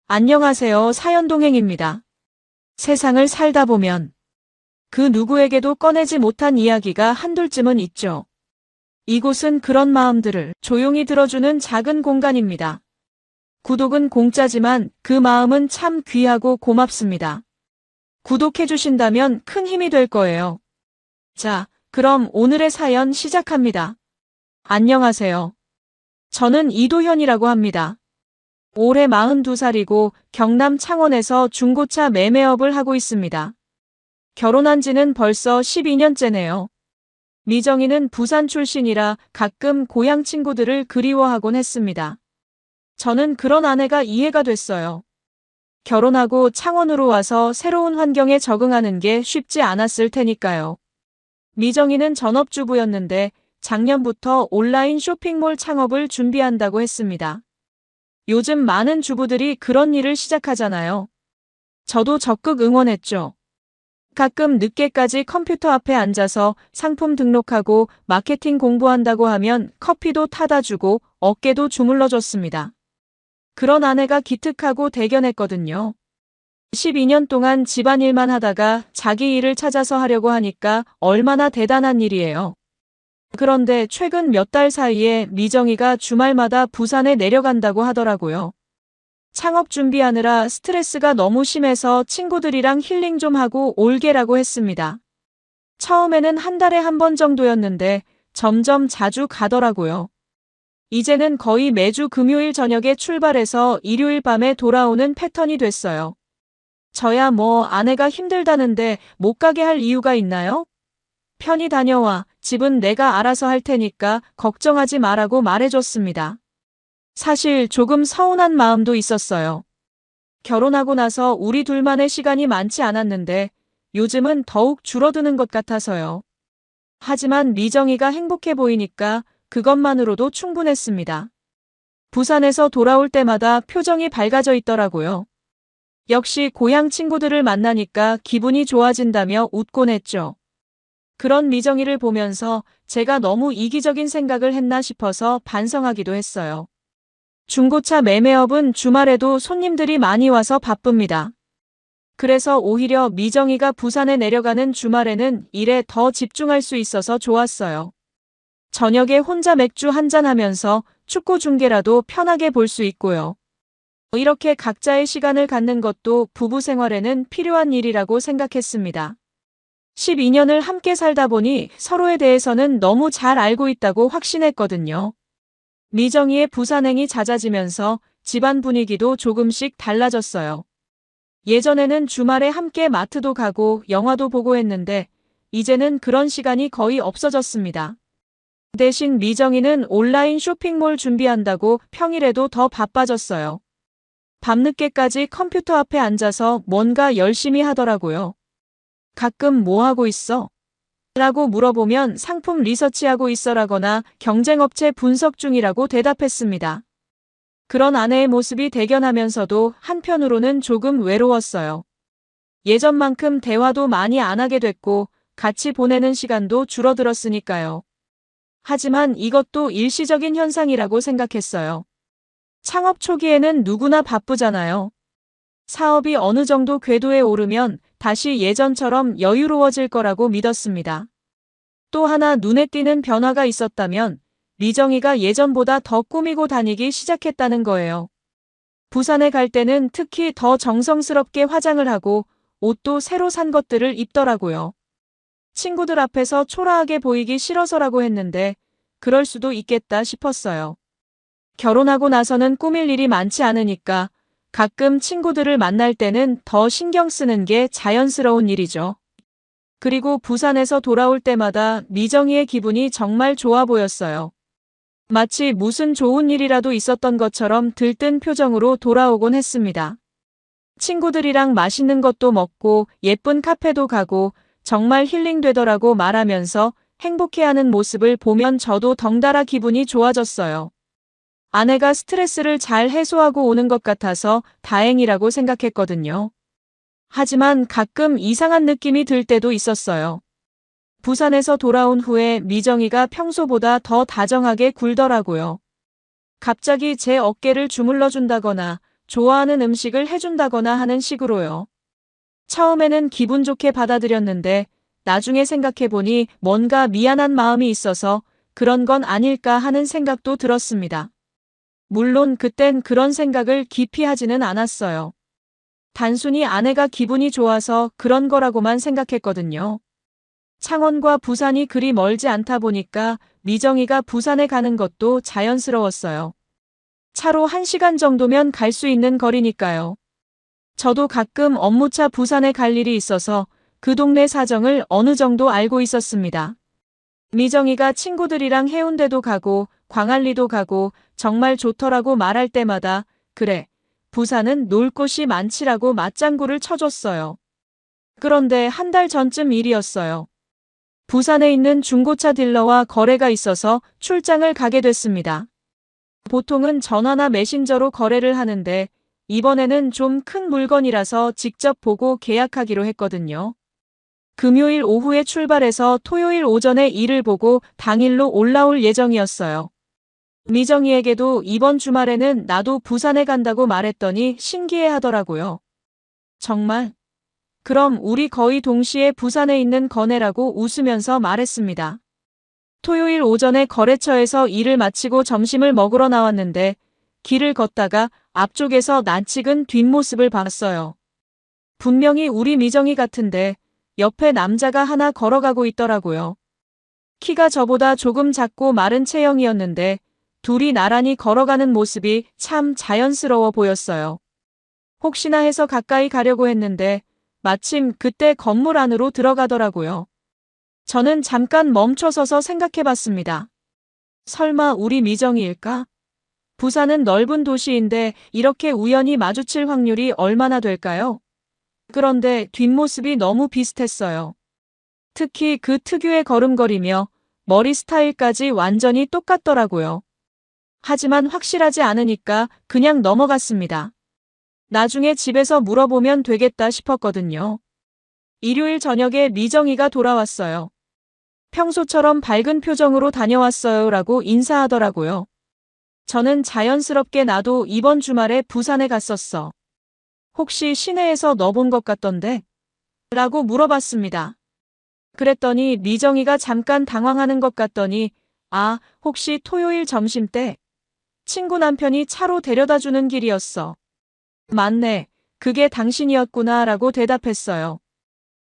안녕하세요. 사연동행입니다. 세상을 살다 보면 그 누구에게도 꺼내지 못한 이야기가 한둘쯤은 있죠. 이곳은 그런 마음들을 조용히 들어주는 작은 공간입니다. 구독은 공짜지만 그 마음은 참 귀하고 고맙습니다. 구독해주신다면 큰 힘이 될 거예요. 자, 그럼 오늘의 사연 시작합니다. 안녕하세요. 저는 이도현이라고 합니다. 올해 42살이고 경남 창원에서 중고차 매매업을 하고 있습니다. 결혼한 지는 벌써 12년째네요. 미정이는 부산 출신이라 가끔 고향 친구들을 그리워하곤 했습니다. 저는 그런 아내가 이해가 됐어요. 결혼하고 창원으로 와서 새로운 환경에 적응하는 게 쉽지 않았을 테니까요. 미정이는 전업주부였는데 작년부터 온라인 쇼핑몰 창업을 준비한다고 했습니다. 요즘 많은 주부들이 그런 일을 시작하잖아요. 저도 적극 응원했죠. 가끔 늦게까지 컴퓨터 앞에 앉아서 상품 등록하고 마케팅 공부한다고 하면 커피도 타다 주고 어깨도 주물러 줬습니다. 그런 아내가 기특하고 대견했거든요. 12년 동안 집안일만 하다가 자기 일을 찾아서 하려고 하니까 얼마나 대단한 일이에요. 그런데 최근 몇 달 사이에 미정이가 주말마다 부산에 내려간다고 하더라고요. 창업 준비하느라 스트레스가 너무 심해서 친구들이랑 힐링 좀 하고 올게라고 했습니다. 처음에는 한 달에 한 번 정도였는데 점점 자주 가더라고요. 이제는 거의 매주 금요일 저녁에 출발해서 일요일 밤에 돌아오는 패턴이 됐어요. 저야 아내가 힘들다는데 못 가게 할 이유가 있나요? 편히 다녀와. 집은 내가 알아서 할 테니까 걱정하지 마라고 말해줬습니다. 사실 조금 서운한 마음도 있었어요. 결혼하고 나서 우리 둘만의 시간이 많지 않았는데 요즘은 더욱 줄어드는 것 같아서요. 하지만 미정이가 행복해 보이니까 그것만으로도 충분했습니다. 부산에서 돌아올 때마다 표정이 밝아져 있더라고요. 역시 고향 친구들을 만나니까 기분이 좋아진다며 웃곤 했죠. 그런 미정이를 보면서 제가 너무 이기적인 생각을 했나 싶어서 반성하기도 했어요. 중고차 매매업은 주말에도 손님들이 많이 와서 바쁩니다. 그래서 오히려 미정이가 부산에 내려가는 주말에는 일에 더 집중할 수 있어서 좋았어요. 저녁에 혼자 맥주 한잔 하면서 축구 중계라도 편하게 볼 수 있고요. 이렇게 각자의 시간을 갖는 것도 부부 생활에는 필요한 일이라고 생각했습니다. 12년을 함께 살다 보니 서로에 대해서는 너무 잘 알고 있다고 확신했거든요. 미정이의 부산행이 잦아지면서 집안 분위기도 조금씩 달라졌어요. 예전에는 주말에 함께 마트도 가고 영화도 보고 했는데 이제는 그런 시간이 거의 없어졌습니다. 대신 미정이는 온라인 쇼핑몰 준비한다고 평일에도 더 바빠졌어요. 밤늦게까지 컴퓨터 앞에 앉아서 뭔가 열심히 하더라고요. 가끔 뭐 하고 있어? 라고 물어보면 상품 리서치하고 있어라거나 경쟁업체 분석 중이라고 대답했습니다. 그런 아내의 모습이 대견하면서도 한편으로는 조금 외로웠어요. 예전만큼 대화도 많이 안 하게 됐고 같이 보내는 시간도 줄어들었으니까요. 하지만 이것도 일시적인 현상이라고 생각했어요. 창업 초기에는 누구나 바쁘잖아요. 사업이 어느 정도 궤도에 오르면 다시 예전처럼 여유로워질 거라고 믿었습니다. 또 하나 눈에 띄는 변화가 있었다면 미정이가 예전보다 더 꾸미고 다니기 시작했다는 거예요. 부산에 갈 때는 특히 더 정성스럽게 화장을 하고 옷도 새로 산 것들을 입더라고요. 친구들 앞에서 초라하게 보이기 싫어서라고 했는데 그럴 수도 있겠다 싶었어요. 결혼하고 나서는 꾸밀 일이 많지 않으니까 가끔 친구들을 만날 때는 더 신경 쓰는 게 자연스러운 일이죠. 그리고 부산에서 돌아올 때마다 미정이의 기분이 정말 좋아 보였어요. 마치 무슨 좋은 일이라도 있었던 것처럼 들뜬 표정으로 돌아오곤 했습니다. 친구들이랑 맛있는 것도 먹고 예쁜 카페도 가고 정말 힐링되더라고 말하면서 행복해하는 모습을 보면 저도 덩달아 기분이 좋아졌어요. 아내가 스트레스를 잘 해소하고 오는 것 같아서 다행이라고 생각했거든요. 하지만 가끔 이상한 느낌이 들 때도 있었어요. 부산에서 돌아온 후에 미정이가 평소보다 더 다정하게 굴더라고요. 갑자기 제 어깨를 주물러 준다거나 좋아하는 음식을 해준다거나 하는 식으로요. 처음에는 기분 좋게 받아들였는데 나중에 생각해보니 뭔가 미안한 마음이 있어서 그런 건 아닐까 하는 생각도 들었습니다. 물론 그땐 그런 생각을 깊이 하지는 않았어요. 단순히 아내가 기분이 좋아서 그런 거라고만 생각했거든요. 창원과 부산이 그리 멀지 않다 보니까 미정이가 부산에 가는 것도 자연스러웠어요. 차로 1시간 정도면 갈 수 있는 거리니까요. 저도 가끔 업무차 부산에 갈 일이 있어서 그 동네 사정을 어느 정도 알고 있었습니다. 미정이가 친구들이랑 해운대도 가고 광안리도 가고 정말 좋더라고 말할 때마다 그래, 부산은 놀 곳이 많지라고 맞장구를 쳐줬어요. 그런데 한 달 전쯤 일이었어요. 부산에 있는 중고차 딜러와 거래가 있어서 출장을 가게 됐습니다. 보통은 전화나 메신저로 거래를 하는데 이번에는 좀 큰 물건이라서 직접 보고 계약하기로 했거든요. 금요일 오후에 출발해서 토요일 오전에 일을 보고 당일로 올라올 예정이었어요. 미정이에게도 이번 주말에는 나도 부산에 간다고 말했더니 신기해 하더라고요. 정말? 그럼 우리 거의 동시에 부산에 있는 거네라고 웃으면서 말했습니다. 토요일 오전에 거래처에서 일을 마치고 점심을 먹으러 나왔는데 길을 걷다가 앞쪽에서 낯익은 뒷모습을 봤어요. 분명히 우리 미정이 같은데 옆에 남자가 하나 걸어가고 있더라고요. 키가 저보다 조금 작고 마른 체형이었는데 둘이 나란히 걸어가는 모습이 참 자연스러워 보였어요. 혹시나 해서 가까이 가려고 했는데 마침 그때 건물 안으로 들어가더라고요. 저는 잠깐 멈춰서서 생각해봤습니다. 설마 우리 미정이일까? 부산은 넓은 도시인데 이렇게 우연히 마주칠 확률이 얼마나 될까요? 그런데 뒷모습이 너무 비슷했어요. 특히 그 특유의 걸음걸이며 머리 스타일까지 완전히 똑같더라고요. 하지만 확실하지 않으니까 그냥 넘어갔습니다. 나중에 집에서 물어보면 되겠다 싶었거든요. 일요일 저녁에 미정이가 돌아왔어요. 평소처럼 밝은 표정으로 다녀왔어요 라고 인사하더라고요. 저는 자연스럽게 나도 이번 주말에 부산에 갔었어. 혹시 시내에서 너 본 것 같던데? 라고 물어봤습니다. 그랬더니 미정이가 잠깐 당황하는 것 같더니 아, 혹시 토요일 점심때? 친구 남편이 차로 데려다 주는 길이었어. 맞네. 그게 당신이었구나 라고 대답했어요.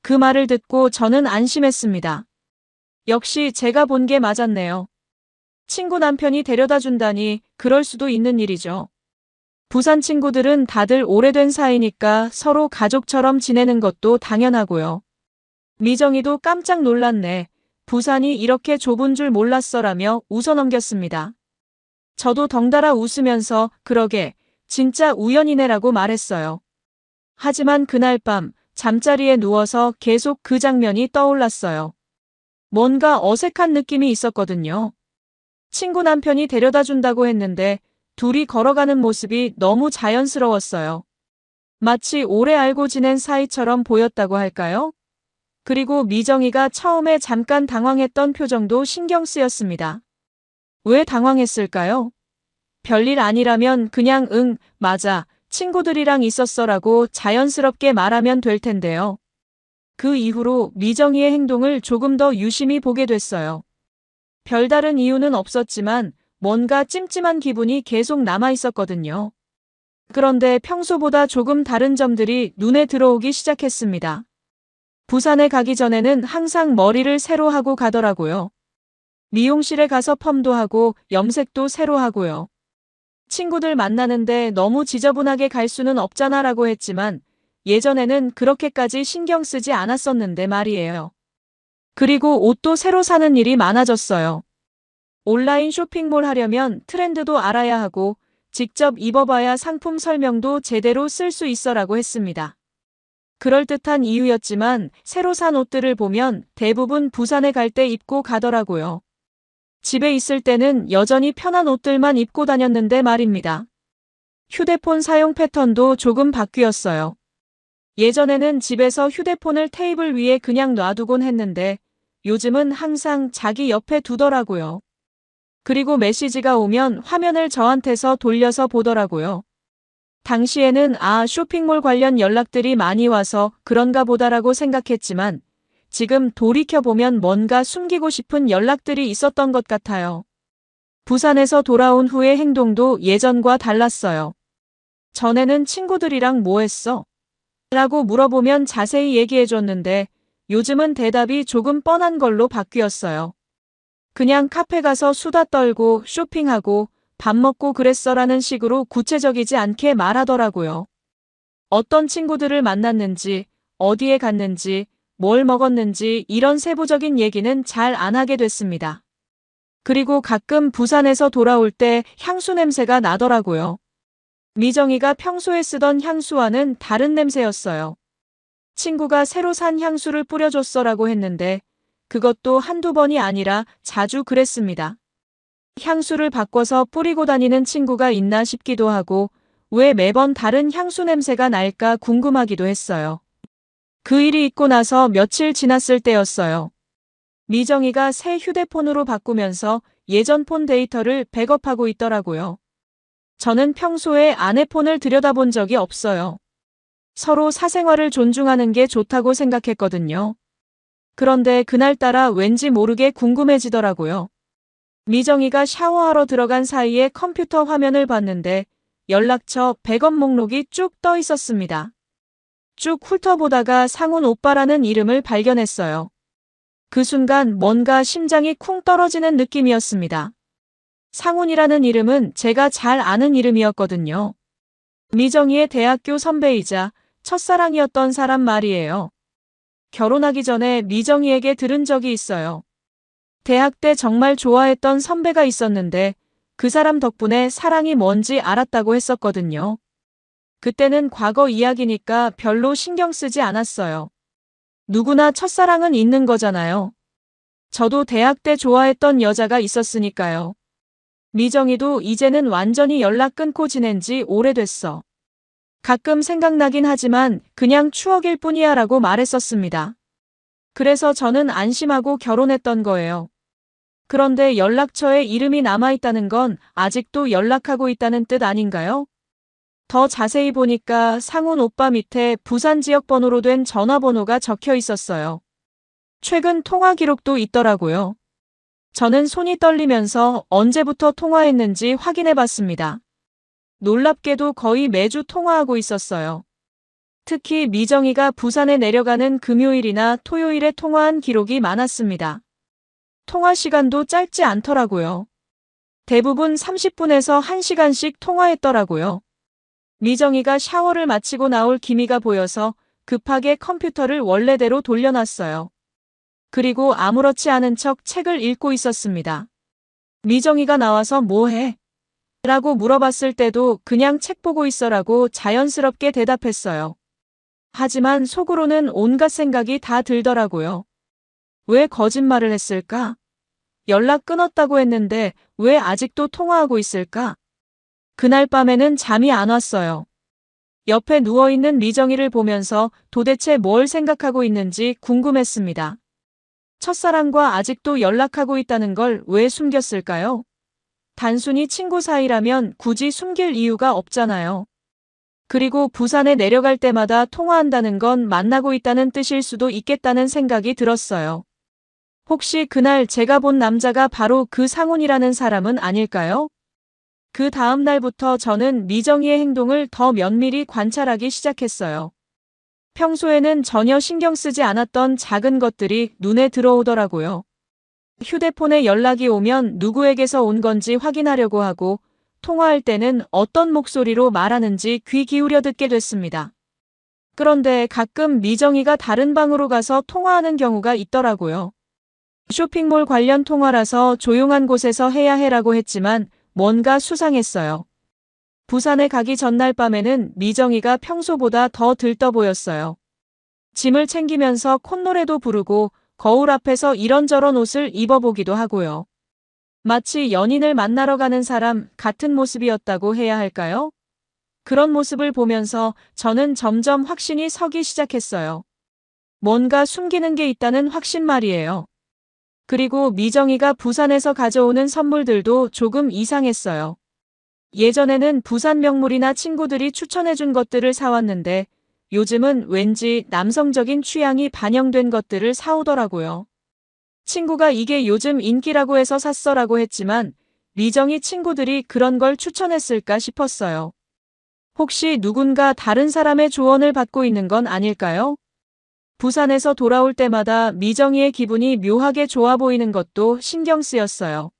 그 말을 듣고 저는 안심했습니다. 역시 제가 본 게 맞았네요. 친구 남편이 데려다 준다니 그럴 수도 있는 일이죠. 부산 친구들은 다들 오래된 사이니까 서로 가족처럼 지내는 것도 당연하고요. 미정이도 깜짝 놀랐네. 부산이 이렇게 좁은 줄 몰랐어라며 웃어넘겼습니다. 저도 덩달아 웃으면서 그러게 진짜 우연이네라고 말했어요. 하지만 그날 밤 잠자리에 누워서 계속 그 장면이 떠올랐어요. 뭔가 어색한 느낌이 있었거든요. 친구 남편이 데려다 준다고 했는데 둘이 걸어가는 모습이 너무 자연스러웠어요. 마치 오래 알고 지낸 사이처럼 보였다고 할까요? 그리고 미정이가 처음에 잠깐 당황했던 표정도 신경 쓰였습니다. 왜 당황했을까요? 별일 아니라면 그냥 응, 맞아, 친구들이랑 있었어라고 자연스럽게 말하면 될 텐데요. 그 이후로 미정이의 행동을 조금 더 유심히 보게 됐어요. 별다른 이유는 없었지만 뭔가 찜찜한 기분이 계속 남아 있었거든요. 그런데 평소보다 조금 다른 점들이 눈에 들어오기 시작했습니다. 부산에 가기 전에는 항상 머리를 새로 하고 가더라고요. 미용실에 가서 펌도 하고 염색도 새로 하고요. 친구들 만나는데 너무 지저분하게 갈 수는 없잖아 라고 했지만 예전에는 그렇게까지 신경 쓰지 않았었는데 말이에요. 그리고 옷도 새로 사는 일이 많아졌어요. 온라인 쇼핑몰 하려면 트렌드도 알아야 하고 직접 입어봐야 상품 설명도 제대로 쓸 수 있어라고 했습니다. 그럴듯한 이유였지만 새로 산 옷들을 보면 대부분 부산에 갈 때 입고 가더라고요. 집에 있을 때는 여전히 편한 옷들만 입고 다녔는데 말입니다. 휴대폰 사용 패턴도 조금 바뀌었어요. 예전에는 집에서 휴대폰을 테이블 위에 그냥 놔두곤 했는데 요즘은 항상 자기 옆에 두더라고요. 그리고 메시지가 오면 화면을 저한테서 돌려서 보더라고요. 당시에는 쇼핑몰 관련 연락들이 많이 와서 그런가 보다라고 생각했지만 지금 돌이켜보면 뭔가 숨기고 싶은 연락들이 있었던 것 같아요. 부산에서 돌아온 후의 행동도 예전과 달랐어요. 전에는 친구들이랑 뭐 했어? 라고 물어보면 자세히 얘기해줬는데 요즘은 대답이 조금 뻔한 걸로 바뀌었어요. 그냥 카페 가서 수다 떨고 쇼핑하고 밥 먹고 그랬어라는 식으로 구체적이지 않게 말하더라고요. 어떤 친구들을 만났는지, 어디에 갔는지, 뭘 먹었는지 이런 세부적인 얘기는 잘 안 하게 됐습니다. 그리고 가끔 부산에서 돌아올 때 향수 냄새가 나더라고요. 미정이가 평소에 쓰던 향수와는 다른 냄새였어요. 친구가 새로 산 향수를 뿌려줬어라고 했는데 그것도 한두 번이 아니라 자주 그랬습니다. 향수를 바꿔서 뿌리고 다니는 친구가 있나 싶기도 하고 왜 매번 다른 향수 냄새가 날까 궁금하기도 했어요. 그 일이 있고 나서 며칠 지났을 때였어요. 미정이가 새 휴대폰으로 바꾸면서 예전 폰 데이터를 백업하고 있더라고요. 저는 평소에 아내 폰을 들여다본 적이 없어요. 서로 사생활을 존중하는 게 좋다고 생각했거든요. 그런데 그날따라 왠지 모르게 궁금해지더라고요. 미정이가 샤워하러 들어간 사이에 컴퓨터 화면을 봤는데 연락처 백업 목록이 쭉 떠 있었습니다. 쭉 훑어보다가 상훈 오빠라는 이름을 발견했어요. 그 순간 뭔가 심장이 쿵 떨어지는 느낌이었습니다. 상훈이라는 이름은 제가 잘 아는 이름이었거든요. 미정이의 대학교 선배이자 첫사랑이었던 사람 말이에요. 결혼하기 전에 미정이에게 들은 적이 있어요. 대학 때 정말 좋아했던 선배가 있었는데 그 사람 덕분에 사랑이 뭔지 알았다고 했었거든요. 그때는 과거 이야기니까 별로 신경 쓰지 않았어요. 누구나 첫사랑은 있는 거잖아요. 저도 대학 때 좋아했던 여자가 있었으니까요. 미정이도 이제는 완전히 연락 끊고 지낸 지 오래됐어. 가끔 생각나긴 하지만 그냥 추억일 뿐이야 라고 말했었습니다. 그래서 저는 안심하고 결혼했던 거예요. 그런데 연락처에 이름이 남아있다는 건 아직도 연락하고 있다는 뜻 아닌가요? 더 자세히 보니까 상훈 오빠 밑에 부산 지역 번호로 된 전화번호가 적혀 있었어요. 최근 통화 기록도 있더라고요. 저는 손이 떨리면서 언제부터 통화했는지 확인해 봤습니다. 놀랍게도 거의 매주 통화하고 있었어요. 특히 미정이가 부산에 내려가는 금요일이나 토요일에 통화한 기록이 많았습니다. 통화 시간도 짧지 않더라고요. 대부분 30분에서 1시간씩 통화했더라고요. 미정이가 샤워를 마치고 나올 기미가 보여서 급하게 컴퓨터를 원래대로 돌려놨어요. 그리고 아무렇지 않은 척 책을 읽고 있었습니다. 미정이가 나와서 뭐 해? 라고 물어봤을 때도 그냥 책 보고 있어라고 자연스럽게 대답했어요. 하지만 속으로는 온갖 생각이 다 들더라고요. 왜 거짓말을 했을까? 연락 끊었다고 했는데 왜 아직도 통화하고 있을까? 그날 밤에는 잠이 안 왔어요. 옆에 누워있는 미정이를 보면서 도대체 뭘 생각하고 있는지 궁금했습니다. 첫사랑과 아직도 연락하고 있다는 걸 왜 숨겼을까요? 단순히 친구 사이라면 굳이 숨길 이유가 없잖아요. 그리고 부산에 내려갈 때마다 통화한다는 건 만나고 있다는 뜻일 수도 있겠다는 생각이 들었어요. 혹시 그날 제가 본 남자가 바로 그 상훈이라는 사람은 아닐까요? 그 다음 날부터 저는 미정이의 행동을 더 면밀히 관찰하기 시작했어요. 평소에는 전혀 신경 쓰지 않았던 작은 것들이 눈에 들어오더라고요. 휴대폰에 연락이 오면 누구에게서 온 건지 확인하려고 하고 통화할 때는 어떤 목소리로 말하는지 귀 기울여 듣게 됐습니다. 그런데 가끔 미정이가 다른 방으로 가서 통화하는 경우가 있더라고요. 쇼핑몰 관련 통화라서 조용한 곳에서 해야 해라고 했지만 뭔가 수상했어요. 부산에 가기 전날 밤에는 미정이가 평소보다 더 들떠 보였어요. 짐을 챙기면서 콧노래도 부르고 거울 앞에서 이런저런 옷을 입어보기도 하고요. 마치 연인을 만나러 가는 사람 같은 모습이었다고 해야 할까요? 그런 모습을 보면서 저는 점점 확신이 서기 시작했어요. 뭔가 숨기는 게 있다는 확신 말이에요. 그리고 미정이가 부산에서 가져오는 선물들도 조금 이상했어요. 예전에는 부산 명물이나 친구들이 추천해준 것들을 사왔는데 요즘은 왠지 남성적인 취향이 반영된 것들을 사오더라고요. 친구가 이게 요즘 인기라고 해서 샀어라고 했지만 미정이 친구들이 그런 걸 추천했을까 싶었어요. 혹시 누군가 다른 사람의 조언을 받고 있는 건 아닐까요? 부산에서 돌아올 때마다 미정이의 기분이 묘하게 좋아 보이는 것도 신경 쓰였어요.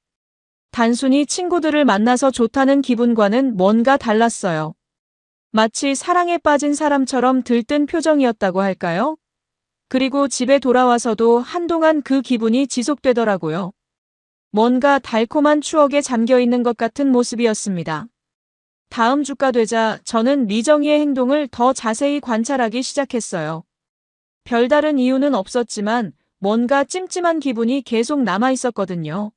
단순히 친구들을 만나서 좋다는 기분과는 뭔가 달랐어요. 마치 사랑에 빠진 사람처럼 들뜬 표정이었다고 할까요? 그리고 집에 돌아와서도 한동안 그 기분이 지속되더라고요. 뭔가 달콤한 추억에 잠겨 있는 것 같은 모습이었습니다. 다음 주가 되자 저는 미정이의 행동을 더 자세히 관찰하기 시작했어요. 별다른 이유는 없었지만 뭔가 찜찜한 기분이 계속 남아 있었거든요.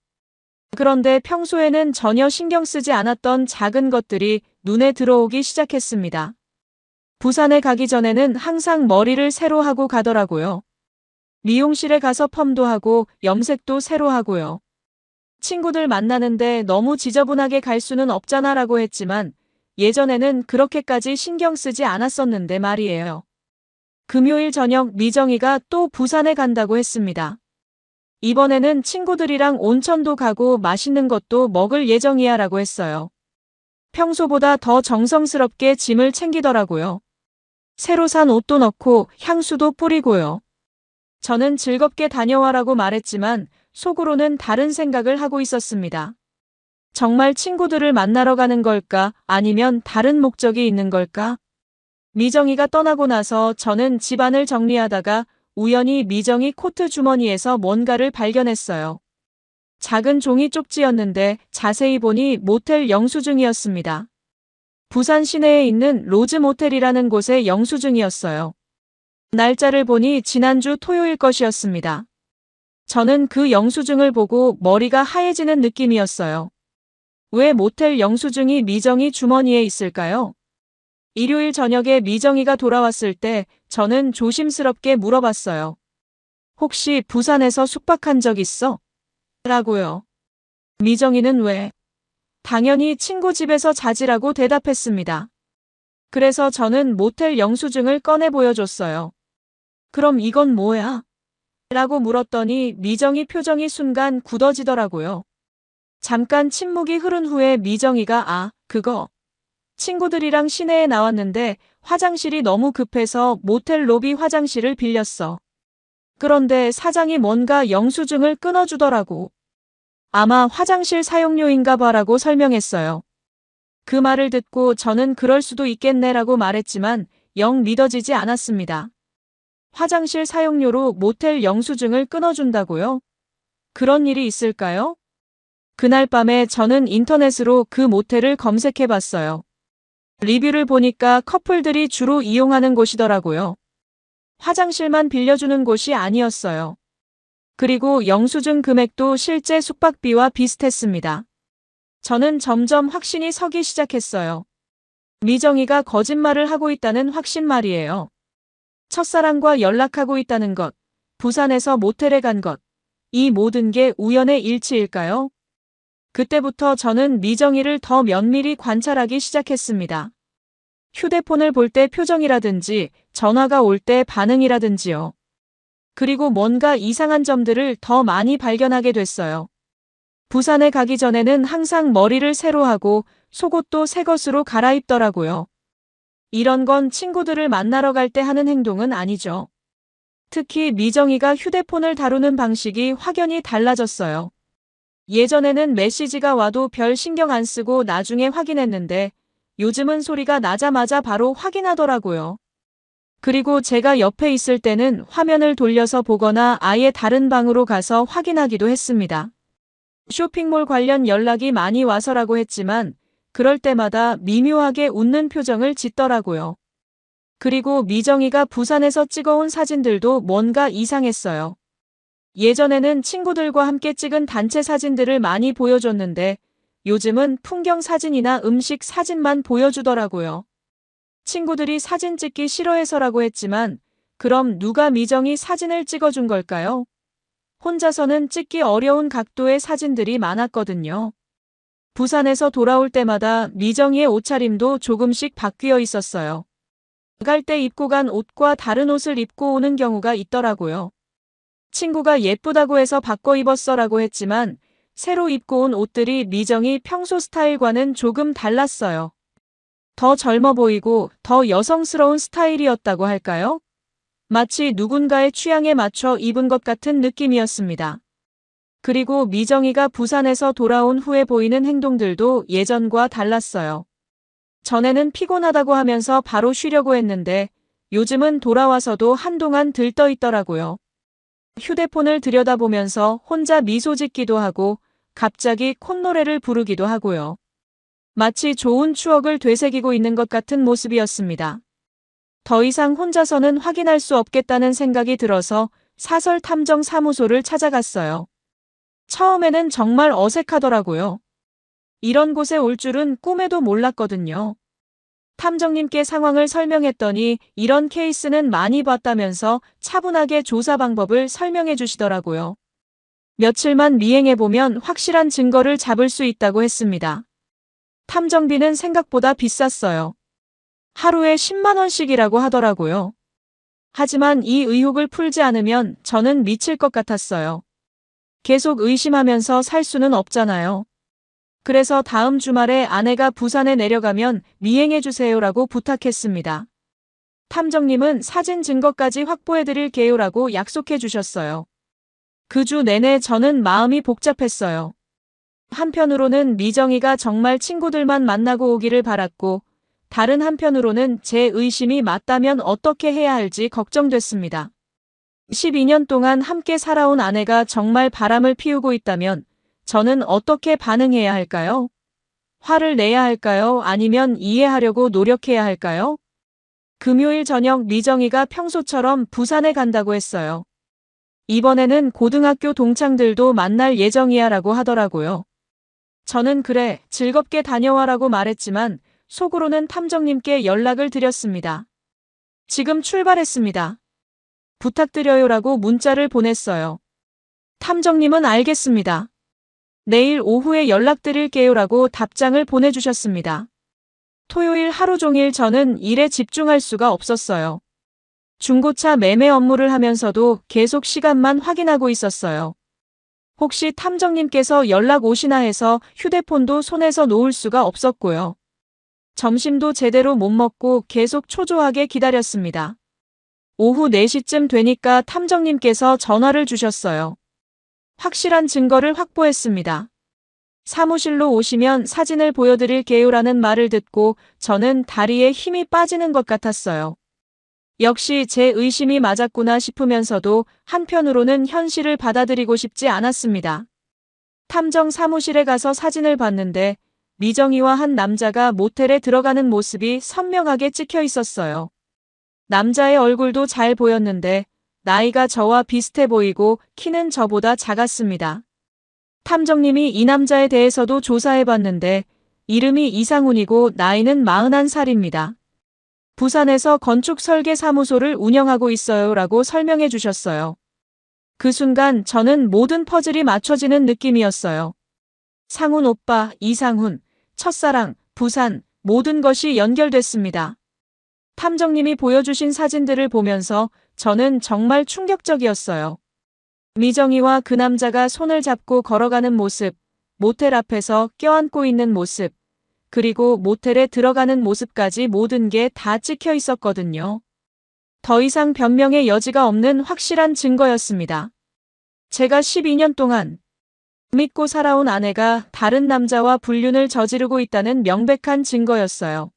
그런데 평소에는 전혀 신경 쓰지 않았던 작은 것들이 눈에 들어오기 시작했습니다. 부산에 가기 전에는 항상 머리를 새로 하고 가더라고요. 미용실에 가서 펌도 하고 염색도 새로 하고요. 친구들 만나는데 너무 지저분하게 갈 수는 없잖아라고 했지만 예전에는 그렇게까지 신경 쓰지 않았었는데 말이에요. 금요일 저녁 미정이가 또 부산에 간다고 했습니다. 이번에는 친구들이랑 온천도 가고 맛있는 것도 먹을 예정이야 라고 했어요. 평소보다 더 정성스럽게 짐을 챙기더라고요. 새로 산 옷도 넣고 향수도 뿌리고요. 저는 즐겁게 다녀와라고 말했지만 속으로는 다른 생각을 하고 있었습니다. 정말 친구들을 만나러 가는 걸까? 아니면 다른 목적이 있는 걸까? 미정이가 떠나고 나서 저는 집안을 정리하다가 우연히 미정이 코트 주머니에서 뭔가를 발견했어요. 작은 종이 쪽지였는데 자세히 보니 모텔 영수증이었습니다. 부산 시내에 있는 로즈 모텔이라는 곳의 영수증이었어요. 날짜를 보니 지난주 토요일 것이었습니다. 저는 그 영수증을 보고 머리가 하얘지는 느낌이었어요. 왜 모텔 영수증이 미정이 주머니에 있을까요? 일요일 저녁에 미정이가 돌아왔을 때 저는 조심스럽게 물어봤어요. 혹시 부산에서 숙박한 적 있어? 라고요. 미정이는 왜? 당연히 친구 집에서 자지라고 대답했습니다. 그래서 저는 모텔 영수증을 꺼내 보여줬어요. 그럼 이건 뭐야? 라고 물었더니 미정이 표정이 순간 굳어지더라고요. 잠깐 침묵이 흐른 후에 미정이가 그거. 친구들이랑 시내에 나왔는데 화장실이 너무 급해서 모텔 로비 화장실을 빌렸어. 그런데 사장이 뭔가 영수증을 끊어주더라고. 아마 화장실 사용료인가 봐라고 설명했어요. 그 말을 듣고 저는 그럴 수도 있겠네라고 말했지만 영 믿어지지 않았습니다. 화장실 사용료로 모텔 영수증을 끊어준다고요? 그런 일이 있을까요? 그날 밤에 저는 인터넷으로 그 모텔을 검색해봤어요. 리뷰를 보니까 커플들이 주로 이용하는 곳이더라고요. 화장실만 빌려주는 곳이 아니었어요. 그리고 영수증 금액도 실제 숙박비와 비슷했습니다. 저는 점점 확신이 서기 시작했어요. 미정이가 거짓말을 하고 있다는 확신 말이에요. 첫사랑과 연락하고 있다는 것, 부산에서 모텔에 간 것, 이 모든 게 우연의 일치일까요? 그때부터 저는 미정이를 더 면밀히 관찰하기 시작했습니다. 휴대폰을 볼 때 표정이라든지 전화가 올 때 반응이라든지요. 그리고 뭔가 이상한 점들을 더 많이 발견하게 됐어요. 부산에 가기 전에는 항상 머리를 새로 하고 속옷도 새 것으로 갈아입더라고요. 이런 건 친구들을 만나러 갈 때 하는 행동은 아니죠. 특히 미정이가 휴대폰을 다루는 방식이 확연히 달라졌어요. 예전에는 메시지가 와도 별 신경 안 쓰고 나중에 확인했는데 요즘은 소리가 나자마자 바로 확인하더라고요. 그리고 제가 옆에 있을 때는 화면을 돌려서 보거나 아예 다른 방으로 가서 확인하기도 했습니다. 쇼핑몰 관련 연락이 많이 와서라고 했지만 그럴 때마다 미묘하게 웃는 표정을 짓더라고요. 그리고 미정이가 부산에서 찍어온 사진들도 뭔가 이상했어요. 예전에는 친구들과 함께 찍은 단체 사진들을 많이 보여줬는데 요즘은 풍경 사진이나 음식 사진만 보여주더라고요. 친구들이 사진 찍기 싫어해서라고 했지만 그럼 누가 미정이 사진을 찍어준 걸까요? 혼자서는 찍기 어려운 각도의 사진들이 많았거든요. 부산에서 돌아올 때마다 미정이의 옷차림도 조금씩 바뀌어 있었어요. 갈 때 입고 간 옷과 다른 옷을 입고 오는 경우가 있더라고요. 친구가 예쁘다고 해서 바꿔 입었어라고 했지만 새로 입고 온 옷들이 미정이 평소 스타일과는 조금 달랐어요. 더 젊어 보이고 더 여성스러운 스타일이었다고 할까요? 마치 누군가의 취향에 맞춰 입은 것 같은 느낌이었습니다. 그리고 미정이가 부산에서 돌아온 후에 보이는 행동들도 예전과 달랐어요. 전에는 피곤하다고 하면서 바로 쉬려고 했는데 요즘은 돌아와서도 한동안 들떠 있더라고요. 휴대폰을 들여다보면서 혼자 미소 짓기도 하고 갑자기 콧노래를 부르기도 하고요. 마치 좋은 추억을 되새기고 있는 것 같은 모습이었습니다. 더 이상 혼자서는 확인할 수 없겠다는 생각이 들어서 사설 탐정 사무소를 찾아갔어요. 처음에는 정말 어색하더라고요. 이런 곳에 올 줄은 꿈에도 몰랐거든요. 탐정님께 상황을 설명했더니 이런 케이스는 많이 봤다면서 차분하게 조사 방법을 설명해 주시더라고요. 며칠만 미행해보면 확실한 증거를 잡을 수 있다고 했습니다. 탐정비는 생각보다 비쌌어요. 하루에 10만 원씩이라고 하더라고요. 하지만 이 의혹을 풀지 않으면 저는 미칠 것 같았어요. 계속 의심하면서 살 수는 없잖아요. 그래서 다음 주말에 아내가 부산에 내려가면 미행해주세요라고 부탁했습니다. 탐정님은 사진 증거까지 확보해드릴게요라고 약속해 주셨어요. 그 주 내내 저는 마음이 복잡했어요. 한편으로는 미정이가 정말 친구들만 만나고 오기를 바랐고, 다른 한편으로는 제 의심이 맞다면 어떻게 해야 할지 걱정됐습니다. 12년 동안 함께 살아온 아내가 정말 바람을 피우고 있다면 저는 어떻게 반응해야 할까요? 화를 내야 할까요? 아니면 이해하려고 노력해야 할까요? 금요일 저녁 미정이가 평소처럼 부산에 간다고 했어요. 이번에는 고등학교 동창들도 만날 예정이야 라고 하더라고요. 저는 그래, 즐겁게 다녀와라고 말했지만 속으로는 탐정님께 연락을 드렸습니다. 지금 출발했습니다. 부탁드려요라고 문자를 보냈어요. 탐정님은 알겠습니다. 내일 오후에 연락드릴게요라고 답장을 보내주셨습니다. 토요일 하루 종일 저는 일에 집중할 수가 없었어요. 중고차 매매 업무를 하면서도 계속 시간만 확인하고 있었어요. 혹시 탐정님께서 연락 오시나 해서 휴대폰도 손에서 놓을 수가 없었고요. 점심도 제대로 못 먹고 계속 초조하게 기다렸습니다. 오후 4시쯤 되니까 탐정님께서 전화를 주셨어요. 확실한 증거를 확보했습니다. 사무실로 오시면 사진을 보여드릴게요라는 말을 듣고 저는 다리에 힘이 빠지는 것 같았어요. 역시 제 의심이 맞았구나 싶으면서도 한편으로는 현실을 받아들이고 싶지 않았습니다. 탐정 사무실에 가서 사진을 봤는데 미정이와 한 남자가 모텔에 들어가는 모습이 선명하게 찍혀 있었어요. 남자의 얼굴도 잘 보였는데 나이가 저와 비슷해 보이고 키는 저보다 작았습니다. 탐정님이 이 남자에 대해서도 조사해봤는데 이름이 이상훈이고 나이는 41살입니다. 부산에서 건축설계사무소를 운영하고 있어요 라고 설명해 주셨어요. 그 순간 저는 모든 퍼즐이 맞춰지는 느낌이었어요. 상훈 오빠, 이상훈, 첫사랑, 부산, 모든 것이 연결됐습니다. 탐정님이 보여주신 사진들을 보면서 저는 정말 충격적이었어요. 미정이와 그 남자가 손을 잡고 걸어가는 모습, 모텔 앞에서 껴안고 있는 모습, 그리고 모텔에 들어가는 모습까지 모든 게 다 찍혀 있었거든요. 더 이상 변명의 여지가 없는 확실한 증거였습니다. 제가 12년 동안 믿고 살아온 아내가 다른 남자와 불륜을 저지르고 있다는 명백한 증거였어요.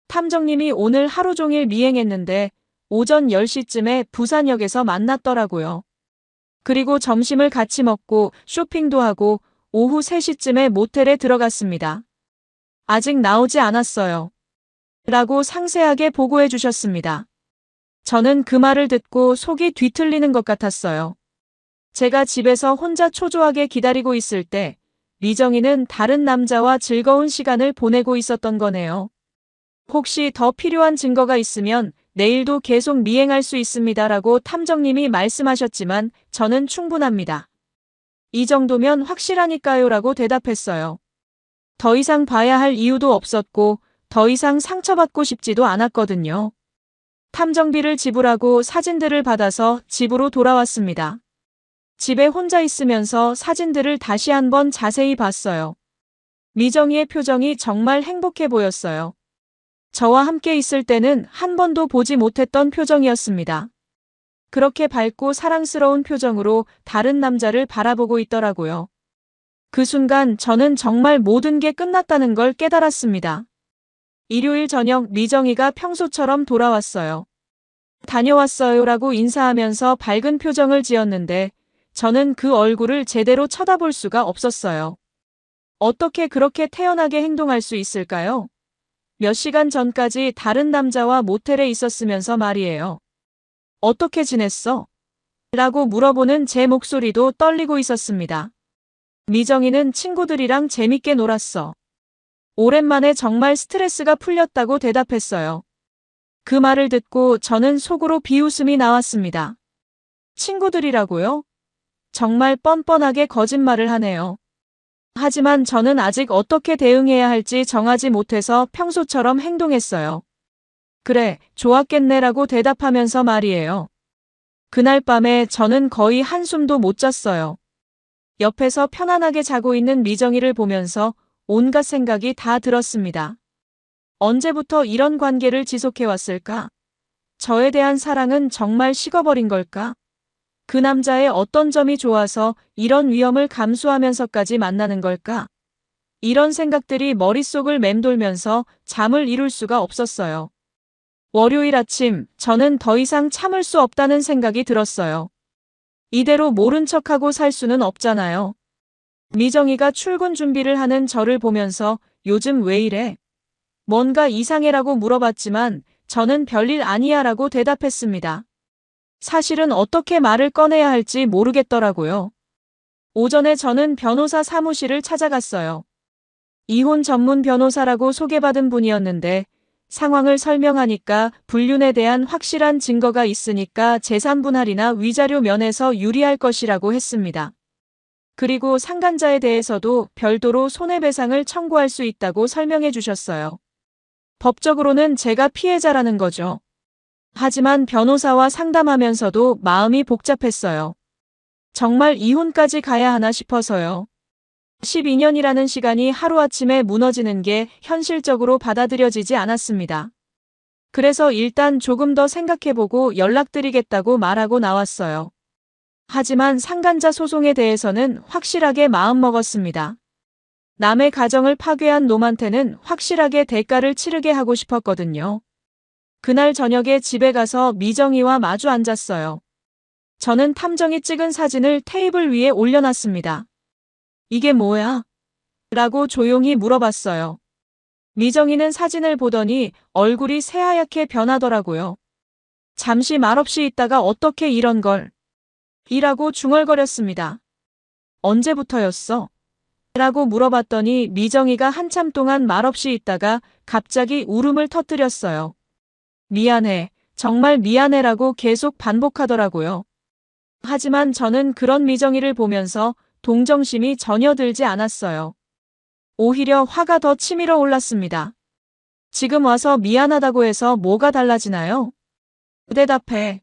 탐정님이 오늘 하루 종일 미행했는데 오전 10시쯤에 부산역에서 만났더라고요. 그리고 점심을 같이 먹고 쇼핑도 하고 오후 3시쯤에 모텔에 들어갔습니다. 아직 나오지 않았어요. 라고 상세하게 보고해 주셨습니다. 저는 그 말을 듣고 속이 뒤틀리는 것 같았어요. 제가 집에서 혼자 초조하게 기다리고 있을 때 미정이는 다른 남자와 즐거운 시간을 보내고 있었던 거네요. 혹시 더 필요한 증거가 있으면 내일도 계속 미행할 수 있습니다라고 탐정님이 말씀하셨지만 저는 충분합니다. 이 정도면 확실하니까요라고 대답했어요. 더 이상 봐야 할 이유도 없었고 더 이상 상처받고 싶지도 않았거든요. 탐정비를 지불하고 사진들을 받아서 집으로 돌아왔습니다. 집에 혼자 있으면서 사진들을 다시 한번 자세히 봤어요. 미정이의 표정이 정말 행복해 보였어요. 저와 함께 있을 때는 한 번도 보지 못했던 표정이었습니다. 그렇게 밝고 사랑스러운 표정으로 다른 남자를 바라보고 있더라고요. 그 순간 저는 정말 모든 게 끝났다는 걸 깨달았습니다. 일요일 저녁 미정이가 평소처럼 돌아왔어요. 다녀왔어요라고 인사하면서 밝은 표정을 지었는데 저는 그 얼굴을 제대로 쳐다볼 수가 없었어요. 어떻게 그렇게 태연하게 행동할 수 있을까요? 몇 시간 전까지 다른 남자와 모텔에 있었으면서 말이에요. 어떻게 지냈어? 라고 물어보는 제 목소리도 떨리고 있었습니다. 미정이는 친구들이랑 재밌게 놀았어. 오랜만에 정말 스트레스가 풀렸다고 대답했어요. 그 말을 듣고 저는 속으로 비웃음이 나왔습니다. 친구들이라고요? 정말 뻔뻔하게 거짓말을 하네요. 하지만 저는 아직 어떻게 대응해야 할지 정하지 못해서 평소처럼 행동했어요. 그래, 좋았겠네라고 대답하면서 말이에요. 그날 밤에 저는 거의 한숨도 못 잤어요. 옆에서 편안하게 자고 있는 미정이를 보면서 온갖 생각이 다 들었습니다. 언제부터 이런 관계를 지속해왔을까? 저에 대한 사랑은 정말 식어버린 걸까? 그 남자의 어떤 점이 좋아서 이런 위험을 감수하면서까지 만나는 걸까? 이런 생각들이 머릿속을 맴돌면서 잠을 이룰 수가 없었어요. 월요일 아침 저는 더 이상 참을 수 없다는 생각이 들었어요. 이대로 모른 척하고 살 수는 없잖아요. 미정이가 출근 준비를 하는 저를 보면서 요즘 왜 이래? 뭔가 이상해라고 물어봤지만 저는 별일 아니야라고 대답했습니다. 사실은 어떻게 말을 꺼내야 할지 모르겠더라고요. 오전에 저는 변호사 사무실을 찾아갔어요. 이혼 전문 변호사라고 소개받은 분이었는데 상황을 설명하니까 불륜에 대한 확실한 증거가 있으니까 재산 분할이나 위자료 면에서 유리할 것이라고 했습니다. 그리고 상간자에 대해서도 별도로 손해배상을 청구할 수 있다고 설명해 주셨어요. 법적으로는 제가 피해자라는 거죠. 하지만 변호사와 상담하면서도 마음이 복잡했어요. 정말 이혼까지 가야 하나 싶어서요. 12년이라는 시간이 하루아침에 무너지는 게 현실적으로 받아들여지지 않았습니다. 그래서 일단 조금 더 생각해보고 연락드리겠다고 말하고 나왔어요. 하지만 상간자 소송에 대해서는 확실하게 마음먹었습니다. 남의 가정을 파괴한 놈한테는 확실하게 대가를 치르게 하고 싶었거든요. 그날 저녁에 집에 가서 미정이와 마주 앉았어요. 저는 탐정이 찍은 사진을 테이블 위에 올려놨습니다. 이게 뭐야? 라고 조용히 물어봤어요. 미정이는 사진을 보더니 얼굴이 새하얗게 변하더라고요. 잠시 말없이 있다가 어떻게 이런 걸? 이라고 중얼거렸습니다. 언제부터였어? 라고 물어봤더니 미정이가 한참 동안 말없이 있다가 갑자기 울음을 터뜨렸어요. 미안해, 정말 미안해라고 계속 반복하더라고요. 하지만 저는 그런 미정이를 보면서 동정심이 전혀 들지 않았어요. 오히려 화가 더 치밀어 올랐습니다. 지금 와서 미안하다고 해서 뭐가 달라지나요? 대답해.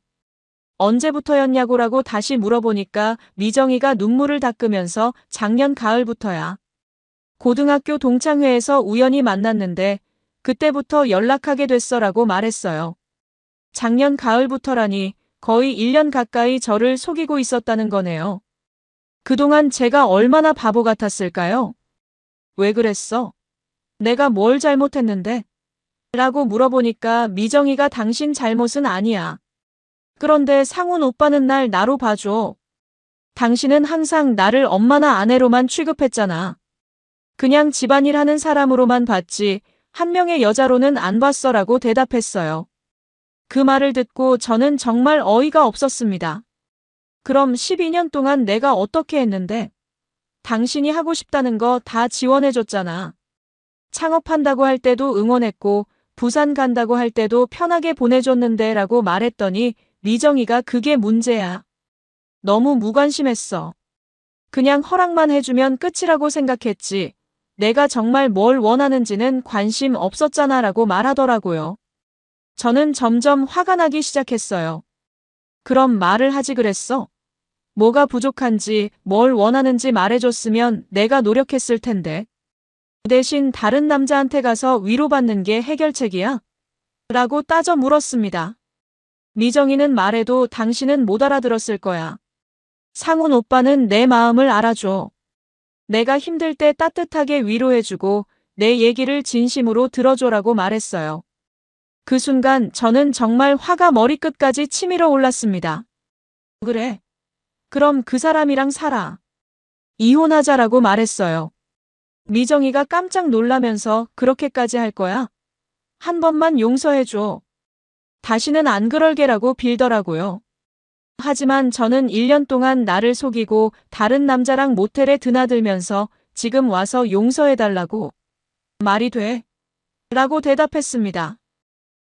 언제부터였냐고라고 다시 물어보니까 미정이가 눈물을 닦으면서 작년 가을부터야. 고등학교 동창회에서 우연히 만났는데 그때부터 연락하게 됐어라고 말했어요. 작년 가을부터라니 거의 1년 가까이 저를 속이고 있었다는 거네요. 그동안 제가 얼마나 바보 같았을까요? 왜 그랬어? 내가 뭘 잘못했는데? 라고 물어보니까 미정이가 당신 잘못은 아니야. 그런데 상훈 오빠는 날 나로 봐줘. 당신은 항상 나를 엄마나 아내로만 취급했잖아. 그냥 집안일 하는 사람으로만 봤지 한 명의 여자로는 안 봤어라고 대답했어요. 그 말을 듣고 저는 정말 어이가 없었습니다. 그럼 12년 동안 내가 어떻게 했는데? 당신이 하고 싶다는 거 다 지원해줬잖아. 창업한다고 할 때도 응원했고 부산 간다고 할 때도 편하게 보내줬는데 라고 말했더니 미정이가 그게 문제야. 너무 무관심했어. 그냥 허락만 해주면 끝이라고 생각했지. 내가 정말 뭘 원하는지는 관심 없었잖아 라고 말하더라고요. 저는 점점 화가 나기 시작했어요. 그럼 말을 하지 그랬어? 뭐가 부족한지, 뭘 원하는지 말해줬으면 내가 노력했을 텐데. 대신 다른 남자한테 가서 위로받는 게 해결책이야? 라고 따져 물었습니다. 미정이는 말해도 당신은 못 알아들었을 거야. 상훈 오빠는 내 마음을 알아줘. 내가 힘들 때 따뜻하게 위로해주고 내 얘기를 진심으로 들어줘라고 말했어요. 그 순간 저는 정말 화가 머리끝까지 치밀어 올랐습니다. 그래. 그럼 그 사람이랑 살아. 이혼하자라고 말했어요. 미정이가 깜짝 놀라면서 그렇게까지 할 거야? 한 번만 용서해줘. 다시는 안 그럴게라고 빌더라고요. 하지만 저는 1년 동안 나를 속이고 다른 남자랑 모텔에 드나들면서 지금 와서 용서해달라고. 말이 돼? 라고 대답했습니다.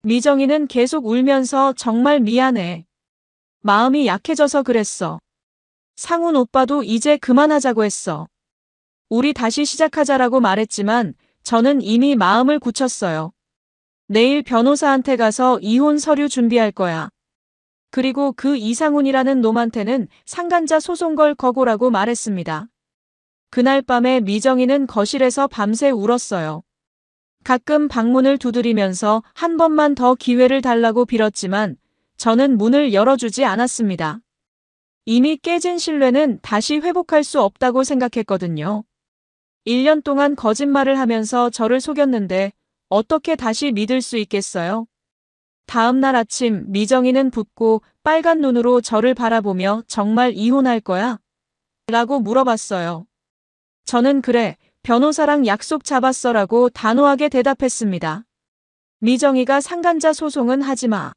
미정이는 계속 울면서 정말 미안해. 마음이 약해져서 그랬어. 상훈 오빠도 이제 그만하자고 했어. 우리 다시 시작하자라고 말했지만 저는 이미 마음을 굳혔어요. 내일 변호사한테 가서 이혼 서류 준비할 거야. 그리고 그 이상훈이라는 놈한테는 상간자 소송 걸 거고라고 말했습니다. 그날 밤에 미정이는 거실에서 밤새 울었어요. 가끔 방문을 두드리면서 한 번만 더 기회를 달라고 빌었지만 저는 문을 열어주지 않았습니다. 이미 깨진 신뢰는 다시 회복할 수 없다고 생각했거든요. 1년 동안 거짓말을 하면서 저를 속였는데 어떻게 다시 믿을 수 있겠어요? 다음 날 아침 미정이는 붓고 빨간 눈으로 저를 바라보며 정말 이혼할 거야? 라고 물어봤어요. 저는 그래, 변호사랑 약속 잡았어 라고 단호하게 대답했습니다. 미정이가 상간자 소송은 하지 마.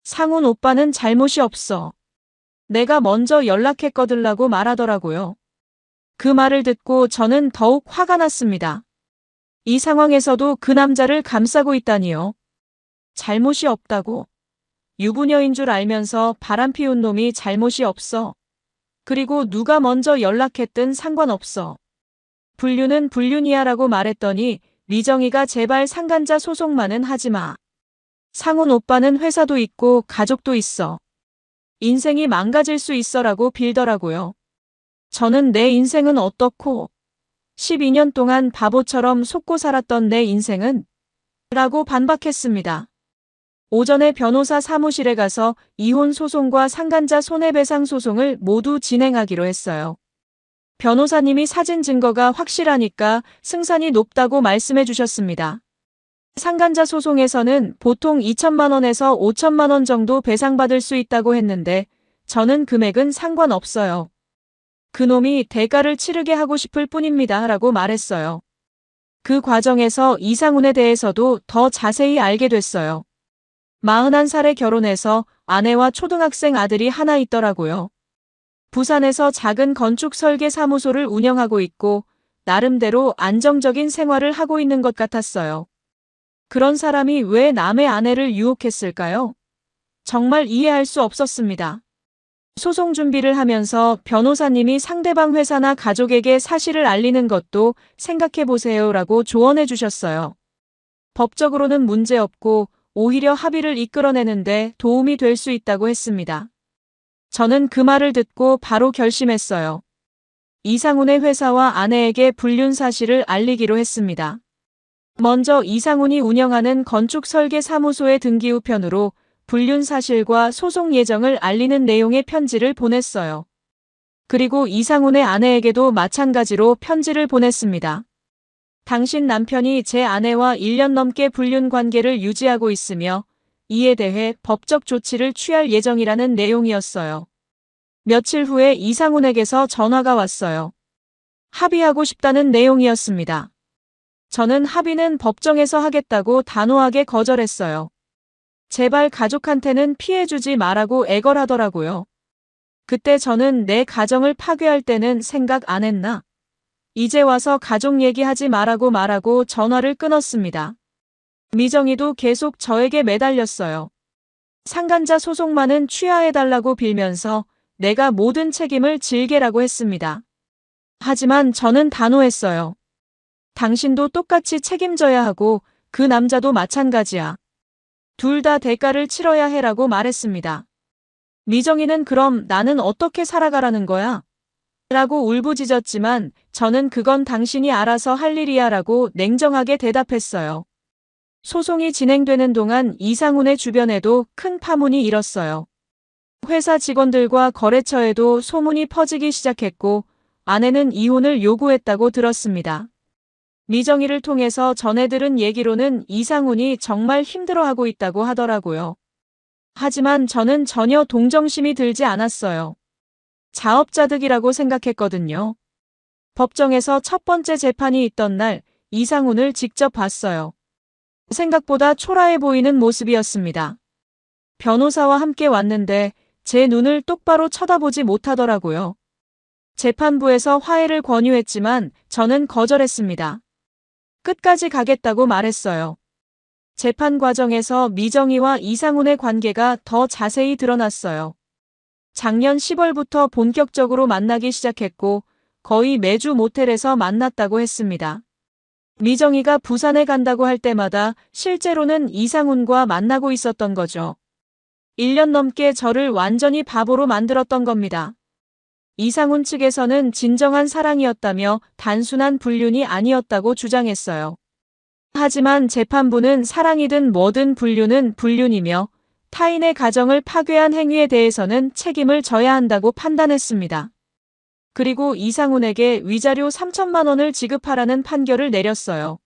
상훈 오빠는 잘못이 없어. 내가 먼저 연락했거든 라고 말하더라고요. 그 말을 듣고 저는 더욱 화가 났습니다. 이 상황에서도 그 남자를 감싸고 있다니요. 잘못이 없다고. 유부녀인 줄 알면서 바람피운 놈이 잘못이 없어. 그리고 누가 먼저 연락했든 상관없어. 불륜은 불륜이야 라고 말했더니 미정이가 제발 상간자 소송만은 하지 마. 상훈 오빠는 회사도 있고 가족도 있어. 인생이 망가질 수 있어 라고 빌더라고요. 저는 내 인생은 어떻고 12년 동안 바보처럼 속고 살았던 내 인생은? 라고 반박했습니다. 오전에 변호사 사무실에 가서 이혼 소송과 상간자 손해배상 소송을 모두 진행하기로 했어요. 변호사님이 사진 증거가 확실하니까 승산이 높다고 말씀해 주셨습니다. 상간자 소송에서는 보통 2천만 원에서 5천만 원 정도 배상받을 수 있다고 했는데 저는 금액은 상관없어요. 그놈이 대가를 치르게 하고 싶을 뿐입니다. 라고 말했어요. 그 과정에서 이상훈에 대해서도 더 자세히 알게 됐어요. 41살에 결혼해서 아내와 초등학생 아들이 하나 있더라고요. 부산에서 작은 건축 설계 사무소를 운영하고 있고 나름대로 안정적인 생활을 하고 있는 것 같았어요. 그런 사람이 왜 남의 아내를 유혹했을까요? 정말 이해할 수 없었습니다. 소송 준비를 하면서 변호사님이 상대방 회사나 가족에게 사실을 알리는 것도 생각해보세요 라고 조언해 주셨어요. 법적으로는 문제없고 오히려 합의를 이끌어내는데 도움이 될 수 있다고 했습니다. 저는 그 말을 듣고 바로 결심했어요. 이상훈의 회사와 아내에게 불륜 사실을 알리기로 했습니다. 먼저 이상훈이 운영하는 건축 설계 사무소의 등기 우편으로 불륜 사실과 소송 예정을 알리는 내용의 편지를 보냈어요. 그리고 이상훈의 아내에게도 마찬가지로 편지를 보냈습니다. 당신 남편이 제 아내와 1년 넘게 불륜 관계를 유지하고 있으며 이에 대해 법적 조치를 취할 예정이라는 내용이었어요. 며칠 후에 이상훈에게서 전화가 왔어요. 합의하고 싶다는 내용이었습니다. 저는 합의는 법정에서 하겠다고 단호하게 거절했어요. 제발 가족한테는 피해주지 말라고 애걸하더라고요. 그때 저는 내 가정을 파괴할 때는 생각 안 했나? 이제 와서 가족 얘기하지 말라고 전화를 끊었습니다. 미정이도 계속 저에게 매달렸어요. 상간자 소송만은 취하해달라고 빌면서 내가 모든 책임을 질게라고 했습니다. 하지만 저는 단호했어요. 당신도 똑같이 책임져야 하고 그 남자도 마찬가지야. 둘 다 대가를 치러야 해라고 말했습니다. 미정이는 그럼 나는 어떻게 살아가라는 거야? 라고 울부짖었지만 저는 그건 당신이 알아서 할 일이야 라고 냉정하게 대답했어요. 소송이 진행되는 동안 이상훈의 주변에도 큰 파문이 일었어요. 회사 직원들과 거래처에도 소문이 퍼지기 시작했고 아내는 이혼을 요구했다고 들었습니다. 미정이를 통해서 전해 들은 얘기로는 이상훈이 정말 힘들어하고 있다고 하더라고요. 하지만 저는 전혀 동정심이 들지 않았어요. 자업자득이라고 생각했거든요. 법정에서 첫 번째 재판이 있던 날 이상훈을 직접 봤어요. 생각보다 초라해 보이는 모습이었습니다. 변호사와 함께 왔는데 제 눈을 똑바로 쳐다보지 못하더라고요. 재판부에서 화해를 권유했지만 저는 거절했습니다. 끝까지 가겠다고 말했어요. 재판 과정에서 미정이와 이상훈의 관계가 더 자세히 드러났어요. 작년 10월부터 본격적으로 만나기 시작했고 거의 매주 모텔에서 만났다고 했습니다. 미정이가 부산에 간다고 할 때마다 실제로는 이상훈과 만나고 있었던 거죠. 1년 넘게 저를 완전히 바보로 만들었던 겁니다. 이상훈 측에서는 진정한 사랑이었다며 단순한 불륜이 아니었다고 주장했어요. 하지만 재판부는 사랑이든 뭐든 불륜은 불륜이며 타인의 가정을 파괴한 행위에 대해서는 책임을 져야 한다고 판단했습니다. 그리고 이상훈에게 위자료 3천만 원을 지급하라는 판결을 내렸어요.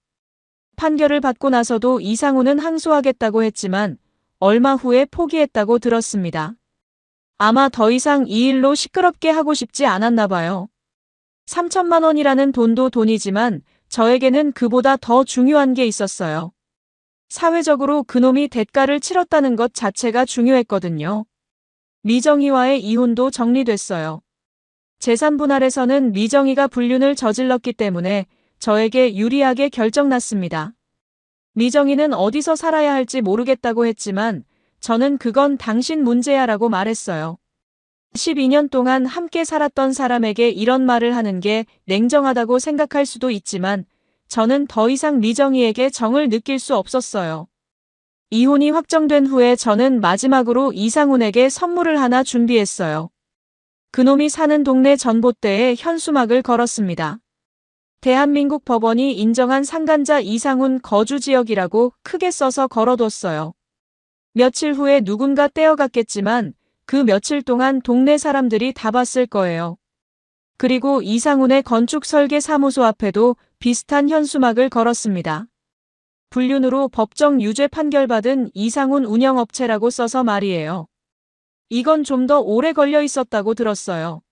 판결을 받고 나서도 이상훈은 항소하겠다고 했지만 얼마 후에 포기했다고 들었습니다. 아마 더 이상 이 일로 시끄럽게 하고 싶지 않았나 봐요. 3천만 원이라는 돈도 돈이지만 저에게는 그보다 더 중요한 게 있었어요. 사회적으로 그놈이 대가를 치렀다는 것 자체가 중요했거든요. 미정이와의 이혼도 정리됐어요. 재산 분할에서는 미정이가 불륜을 저질렀기 때문에 저에게 유리하게 결정났습니다. 미정이는 어디서 살아야 할지 모르겠다고 했지만 저는 그건 당신 문제야 라고 말했어요. 12년 동안 함께 살았던 사람에게 이런 말을 하는 게 냉정하다고 생각할 수도 있지만 저는 더 이상 미정이에게 정을 느낄 수 없었어요. 이혼이 확정된 후에 저는 마지막으로 이상훈에게 선물을 하나 준비했어요. 그놈이 사는 동네 전봇대에 현수막을 걸었습니다. 대한민국 법원이 인정한 상간자 이상훈 거주지역이라고 크게 써서 걸어뒀어요. 며칠 후에 누군가 떼어갔겠지만 그 며칠 동안 동네 사람들이 다 봤을 거예요. 그리고 이상훈의 건축설계사무소 앞에도 비슷한 현수막을 걸었습니다. 불륜으로 법정 유죄 판결받은 이상훈 운영업체라고 써서 말이에요. 이건 좀 더 오래 걸려 있었다고 들었어요.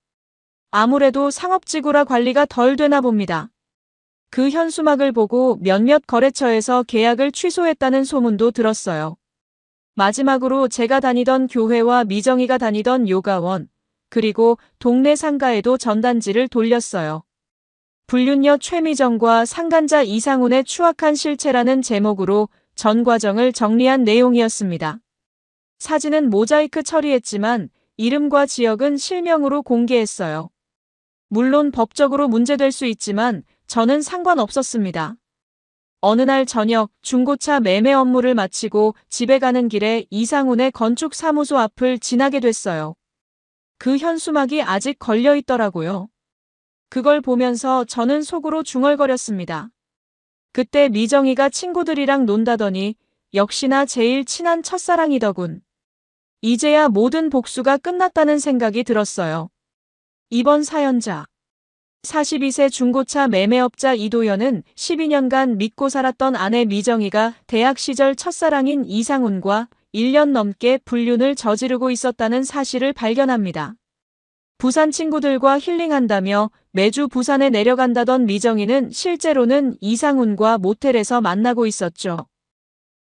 아무래도 상업지구라 관리가 덜 되나 봅니다. 그 현수막을 보고 몇몇 거래처에서 계약을 취소했다는 소문도 들었어요. 마지막으로 제가 다니던 교회와 미정이가 다니던 요가원, 그리고 동네 상가에도 전단지를 돌렸어요. 불륜녀 최미정과 상간자 이상훈의 추악한 실체라는 제목으로 전 과정을 정리한 내용이었습니다. 사진은 모자이크 처리했지만 이름과 지역은 실명으로 공개했어요. 물론 법적으로 문제될 수 있지만 저는 상관없었습니다. 어느 날 저녁 중고차 매매 업무를 마치고 집에 가는 길에 이상훈의 건축사무소 앞을 지나게 됐어요. 그 현수막이 아직 걸려 있더라고요. 그걸 보면서 저는 속으로 중얼거렸습니다. 그때 미정이가 친구들이랑 논다더니 역시나 제일 친한 첫사랑이더군. 이제야 모든 복수가 끝났다는 생각이 들었어요. 이번 사연자 42세 중고차 매매업자 이도연은 12년간 믿고 살았던 아내 미정이가 대학 시절 첫사랑인 이상훈과 1년 넘게 불륜을 저지르고 있었다는 사실을 발견합니다. 부산 친구들과 힐링한다며 매주 부산에 내려간다던 미정이는 실제로는 이상훈과 모텔에서 만나고 있었죠.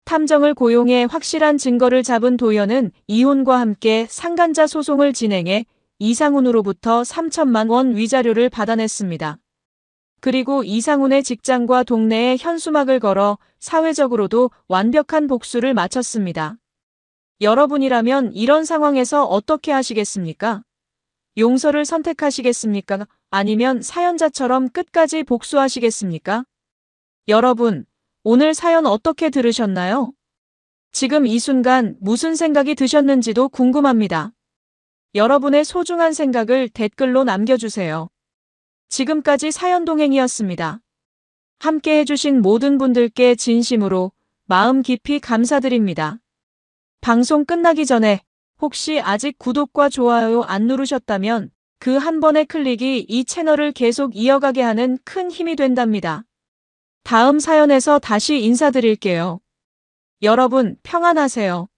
탐정을 고용해 확실한 증거를 잡은 도연은 이혼과 함께 상간자 소송을 진행해 이상훈으로부터 3천만 원 위자료를 받아냈습니다. 그리고 이상훈의 직장과 동네에 현수막을 걸어 사회적으로도 완벽한 복수를 마쳤습니다. 여러분이라면 이런 상황에서 어떻게 하시겠습니까? 용서를 선택하시겠습니까? 아니면 사연자처럼 끝까지 복수하시겠습니까? 여러분, 오늘 사연 어떻게 들으셨나요? 지금 이 순간 무슨 생각이 드셨는지도 궁금합니다. 여러분의 소중한 생각을 댓글로 남겨주세요. 지금까지 사연동행이었습니다. 함께 해주신 모든 분들께 진심으로 마음 깊이 감사드립니다. 방송 끝나기 전에 혹시 아직 구독과 좋아요 안 누르셨다면 그 한 번의 클릭이 이 채널을 계속 이어가게 하는 큰 힘이 된답니다. 다음 사연에서 다시 인사드릴게요. 여러분, 평안하세요.